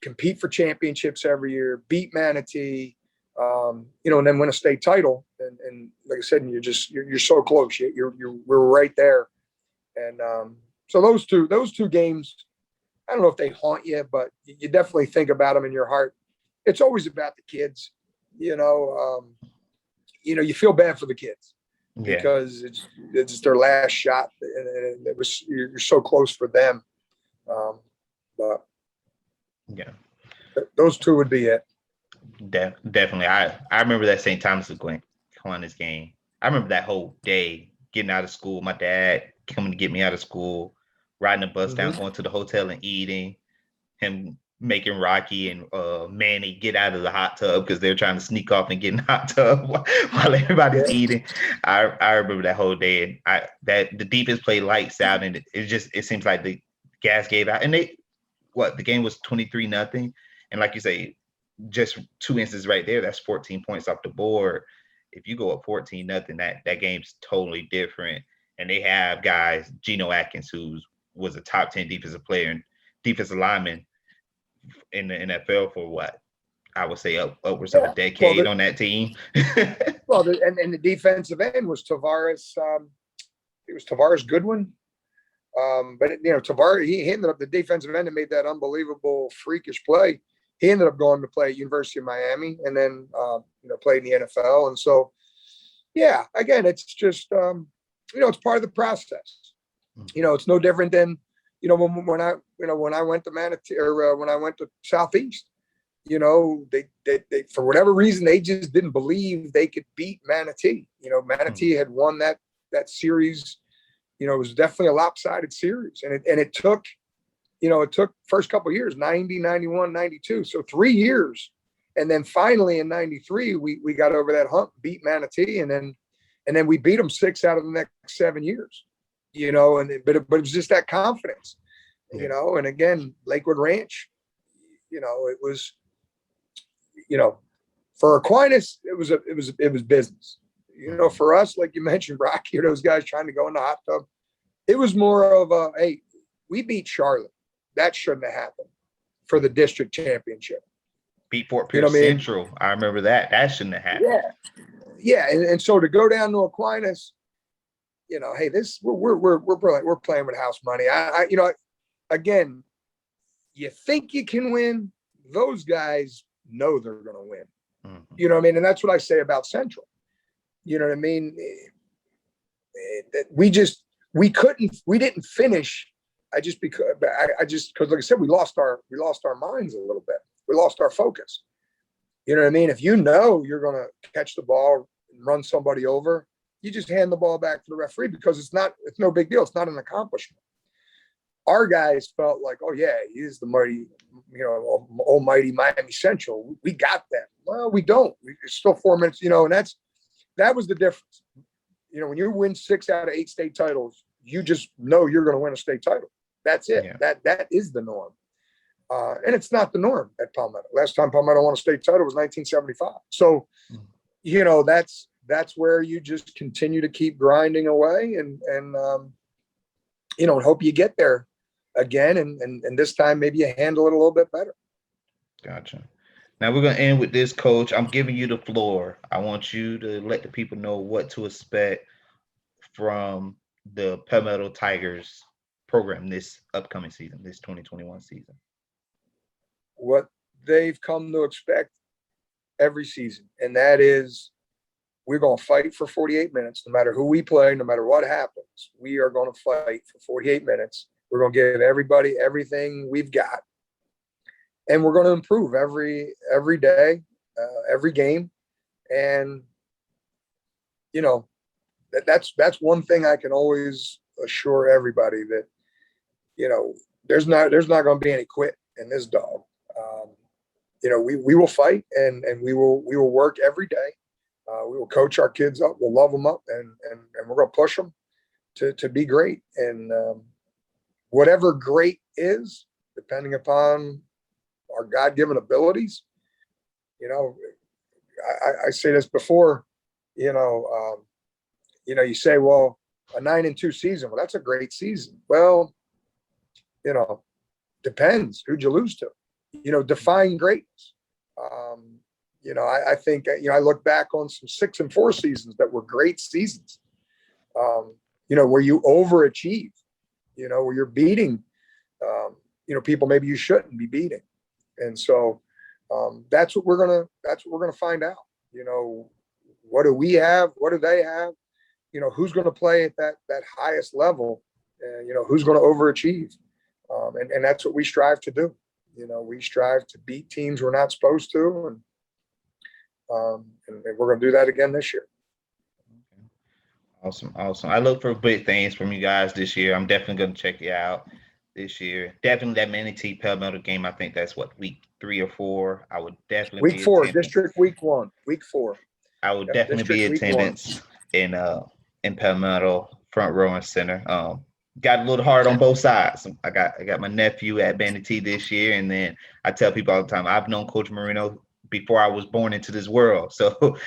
compete for championships every year, beat Manatee, and then win a state title. And like I said, you're so close. We're right there. And so those two games, I don't know if they haunt you, but you definitely think about them in your heart. It's always about the kids, you you feel bad for the kids because it's their last shot, and you're so close for them. But those two would be it. Definitely. I remember that St. Thomas Aquinas game. I remember that whole day getting out of school. My dad coming to get me out of school, riding the bus down, going to the hotel and eating. Him making Rocky and Manny get out of the hot tub because they're trying to sneak off and get in the hot tub while everybody's eating. I remember that whole day, and that the defense played lights out, and it seems like the gas gave out, and the game was 23-0, and like you say, just 2 instances right there, that's 14 points off the board. If you go up 14-0, that game's totally different. And they have guys, Geno Atkins, who was a top 10 defensive player and defensive lineman in the NFL for what I would say upwards of a decade on that team. And the defensive end was Tavares. It was Tavares Goodwin. But Tavares, he ended up the defensive end and made that unbelievable freakish play. He ended up going to play at University of Miami and then played in the NFL. And so, again, it's just it's part of the process. It's no different than when I went to Manatee or when I went to Southeast, they for whatever reason they just didn't believe they could beat Manatee. Manatee had won that series. It was definitely a lopsided series, and it took first couple of years, 90, 91, 92. So 3 years. And then finally in 93, we got over that hump, beat Manatee, and then we beat them 6 out of the next 7 years, but it was just that confidence, and again, Lakewood Ranch, it was, for Aquinas, it was business. For us, like you mentioned, Brock, those guys trying to go in the hot tub. It was more of a, hey, we beat Charlotte. That shouldn't have happened for the district championship. Beat Fort Pierce Central. I remember that. That shouldn't have happened. Yeah. And so to go down to Aquinas, hey, this we're playing with house money. Again, you think you can win. Those guys know they're going to win. Mm-hmm. And that's what I say about Central. You know what I mean? We didn't finish. Because like I said, we lost our minds a little bit. We lost our focus. You know what I mean? If you're going to catch the ball and run somebody over, you just hand the ball back to the referee because it's no big deal. It's not an accomplishment. Our guys felt like, oh yeah, he's the mighty, almighty Miami Central. We got that. Well, we don't. It's still 4 minutes, and that was the difference. When you win 6 out of 8 state titles, you just know you're going to win a state title. That's it. Yeah. That is the norm. And it's not the norm at Palmetto. Last time Palmetto won a state title was 1975. So, that's where you just continue to keep grinding away and hope you get there again. And this time maybe you handle it a little bit better. Gotcha. Now we're going to end with this, Coach. I'm giving you the floor. I want you to let the people know what to expect from the Palmetto Tigers program this upcoming season, this 2021 season. What they've come to expect every season, and that is we're going to fight for 48 minutes, no matter who we play, no matter what happens. We are going to fight for 48 minutes. We're going to give everybody everything we've got, and we're going to improve every day, every game, and that's one thing I can always assure everybody that there's not going to be any quit in this dog. We will fight and we will work every day. We will coach our kids up. We'll love them up, and we're going to push them to be great. And whatever great is, depending upon our God-given abilities, I say this before, you say, well, a 9-2 season. Well, that's a great season. Well, depends who'd you lose to. Define greatness. I think I look back on some 6-4 seasons that were great seasons. Where you overachieve. Where you're beating. People maybe you shouldn't be beating, and so that's what we're gonna find out. What do we have? What do they have? Who's going to play at that highest level? Who's going to overachieve? And that's what we strive to do. We strive to beat teams we're not supposed to, and we're going to do that again this year. Awesome. I look for big things from you guys this year. I'm definitely going to check you out this year. Definitely that Manatee Palmetto game. I think that's week 3 or 4. I would definitely week 4, district week 1, week 4. I would definitely be in attendance in Palmetto, front row and center. Got a little hard on both sides. I got my nephew at Manatee this year, and then I tell people all the time, I've known Coach Marino before I was born into this world. So,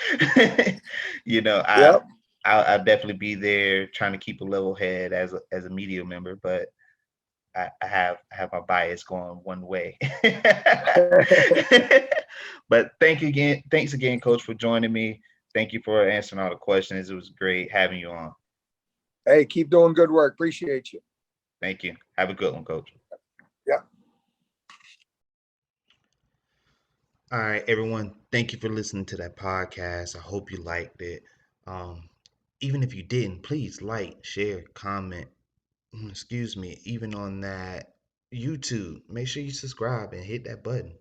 I'll definitely be there trying to keep a level head as a media member, but I have my bias going one way. But thanks again, Coach, for joining me. Thank you for answering all the questions. It was great having you on. Hey, keep doing good work. Appreciate you. Thank you. Have a good one, Coach. Yeah. All right, everyone. Thank you for listening to that podcast. I hope you liked it. Even if you didn't, please like, share, comment, excuse me, even on that YouTube, make sure you subscribe and hit that button.